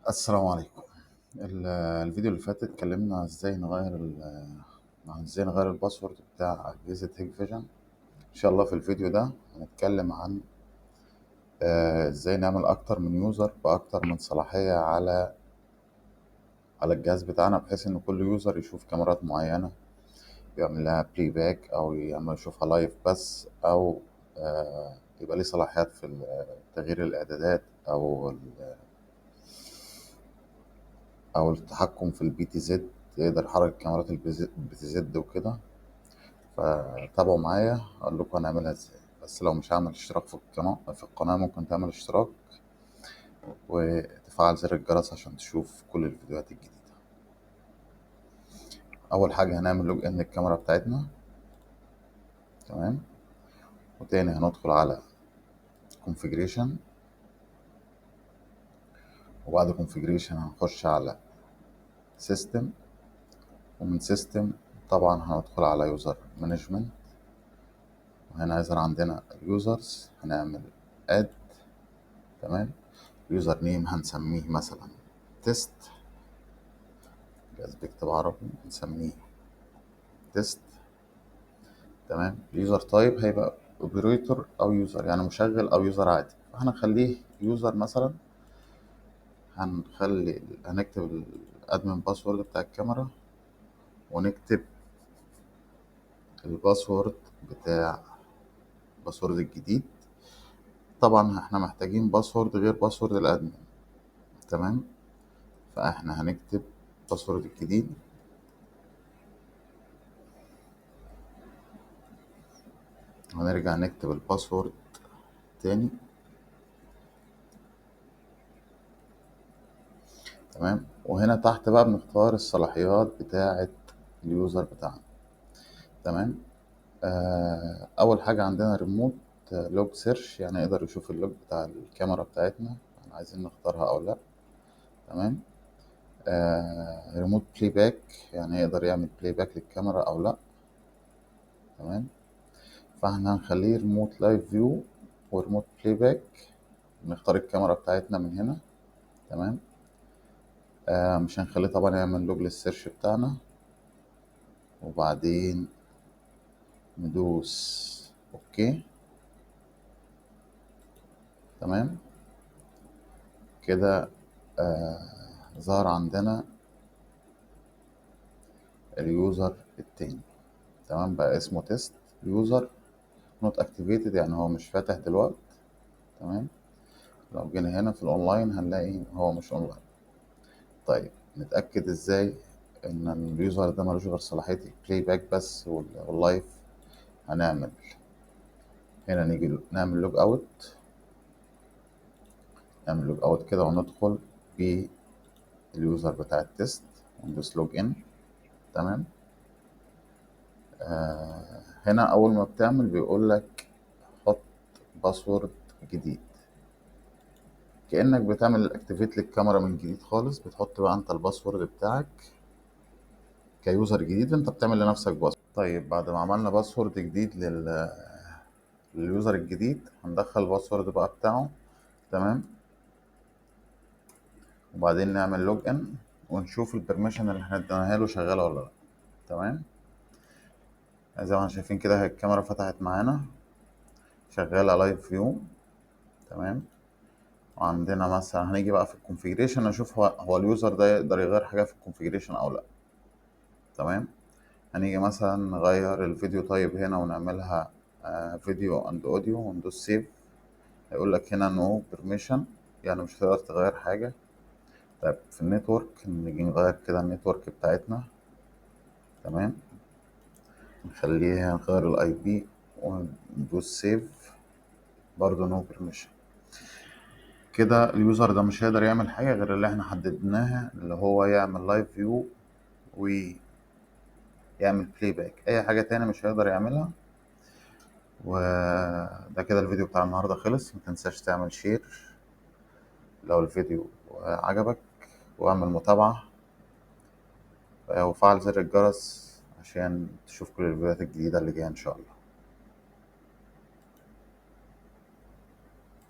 السلام عليكم. الفيديو اللي فات اتكلمنا عن ازاي نغير الباسورد بتاع أجهزة هيك فيجن. ان شاء الله في الفيديو ده هنتكلم عن ازاي نعمل اكتر من يوزر باكتر من صلاحية على الجهاز بتاعنا، بحيث ان كل يوزر يشوف كاميرات معينة، يعمل لها بلاي باك او يشوفها لايف بس، او يبقى ليه صلاحيات في تغيير الاعدادات او التحكم في البي تي زد، يقدر يحرك كاميرات البي تي زد وكده. فتابعوا معايا اقول لكم هنعملها ازاي. بس لو مش هعمل اشتراك في القناة ممكن تعمل اشتراك وتفعل زر الجرس عشان تشوف كل الفيديوهات الجديدة. اول حاجة هنعمل لوج ان الكاميرا بتاعتنا، تمام. وتاني هندخل على configuration، وبعد configuration هنخش على system، ومن system طبعا هندخل على user management، وهنا يظهر عندنا اليوزرز، هنعمل add، تمام. يوزر نيم هنسميه مثلا تيست، جهاز بيكتب عربي هنسميه تيست، تمام. اليوزر تايب هيبقى اوبريتور او يوزر، يعني مشغل او يوزر عادي، فهنخليه يوزر مثلا. هنكتب الادمن باسورد بتاع الكاميرا، ونكتب الباسورد بتاع الباسورد الجديد. طبعا احنا محتاجين باسورد غير باسورد الادمن، تمام. فاحنا هنكتب الباسورد الجديد، ونرجع نكتب الباسورد تاني، تمام. وهنا تحت بقى بنختار الصلاحيات بتاعة اليوزر بتاعنا، تمام. أول حاجة عندنا ريموت لوج سيرش، يعني يقدر يشوف اللوج بتاع الكاميرا بتاعتنا، يعني عايزين نختارها أو لأ، تمام. ريموت بلاي باك، يعني يقدر يعمل بلاي باك للكاميرا أو لأ، تمام. فاحنا هنخليه ريموت لايف فيو وريموت بلاي باك، نختار الكاميرا بتاعتنا من هنا، تمام. مش هنخليه طبعا يعمل لوج للسيرش بتاعنا، وبعدين ندوس اوكي، تمام. كده ظهر عندنا اليوزر التاني، تمام. بقى اسمه تيست يوزر نوت اكتيفيتد، يعني هو مش فاتح دلوقتي، تمام. لو جينا هنا في الاونلاين هنلاقي هو مش اونلاين. طيب نتأكد ازاي ان اليوزر ده ملوش غير صلاحية البلاي باك بس واللايف؟ هنعمل هنا، نيجي نعمل لوج اوت، نعمل لوج اوت كده، وندخل باليوزر بتاع التيست، وندوس لوج ان، تمام. هنا اول ما بتعمل بيقول لك حط باسورد جديد، كأنك بتعمل الاكتيفيت للكاميرا من جديد خالص. بتحط بقى انت الباسورد بتاعك كيوزر جديد، انت بتعمل لنفسك باسورد. طيب بعد ما عملنا باسورد جديد لليوزر الجديد، هندخل الباسورد بقى بتاعه، تمام. وبعدين نعمل لوج ان، ونشوف البرميشن اللي احنا اديناها له شغاله ولا لا، تمام. زي ما احنا شايفين كده، الكاميرا فتحت معانا شغاله لايف فيو، تمام. وعندنا مثلا هنيجي بقى في الكونفيجريشن، نشوف هو اليوزر ده يقدر يغير حاجه في الكونفيجريشن او لا، تمام. هنيجي مثلا نغير الفيديو طيب هنا، ونعملها فيديو اند اوديو، وندوس سيف. هيقول لك هنا نو بيرميشن، يعني مش هتقدر تغير حاجه. طيب في النتورك نيجي نغير كده النتورك بتاعتنا، تمام. نغير الاي بي، وندوس سيف، برضو نو بيرميشن. كده اليوزر ده مش هيقدر يعمل حاجه غير اللي احنا حددناها، اللي هو يعمل لايف فيو ويعمل بلاي باك. اي حاجه تاني مش هيقدر يعملها. وده كده الفيديو بتاع النهارده خلص. متنساش تعمل شير لو الفيديو عجبك، واعمل متابعة، وفعل زر الجرس عشان تشوف كل الفيديوهات الجديدة اللي جاية إن شاء الله.